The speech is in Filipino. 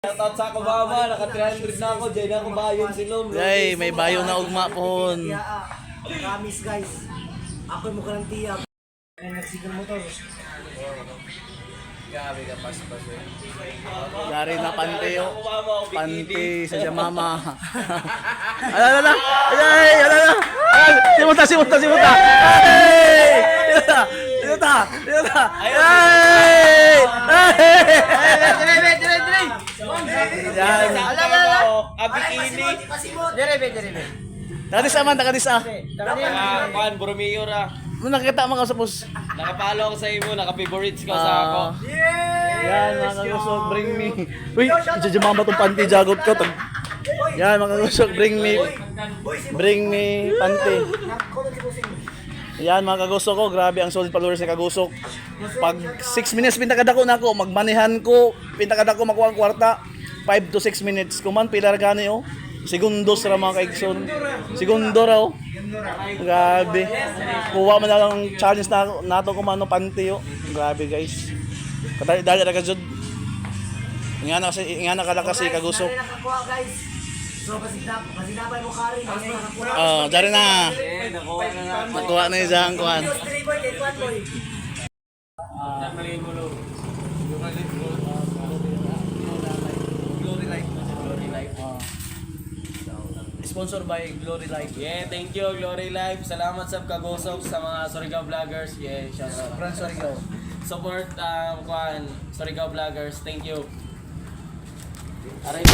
Shoutout sa ako mama, naka 300 na ako, dyan ako bayon silong. Ay, may bayo na ugma pohon. Promise guys. Ako mo garantiya. Ay nagsigal mo to. Gabi ka pas-pas eh. Dari na pante yo. Pante sa jamama. Ala. Ay, simuta. Ay! Simuta. Ay! Yan. Abikini. Direbe. Kadis aman, kadis ah. Kuan, Boromeo ra. Mo nakita mga usapos. Nakapalo ako sa imo, naka-favorites ka sa ako. Yan, mga kagusok, bring me. Uy, jamama tong panty, jagot ko. Yan, mga kagusok, bring me panty. Yan, mga kagusok ko, grabe ang solid followers sa kagusok. Pag 6 minutes pintakadako na ako, magmanihan ko, pintakadako makuha ang kwarta. 5 to 6 minutes. Kuman, pilar gani oh. Segundos ra mga kaigsoon. Segundo raw. Grabe. Kuha man na lang challenge na nato kumano panty yo. Grabe guys. Dali ra ka jud. Ingana kasi kagusok. So pasinapay mo kari. Dari na. Nakuha na nga. Nakuha na isang kuhan. Sponsor by Glory Life. Yeah, thank you Glory Life. Salamat sa kagusok sa mga Surigao vloggers. Yeah, shout out. Friends Surigao. Support kuan Surigao vloggers. Thank you. Aray.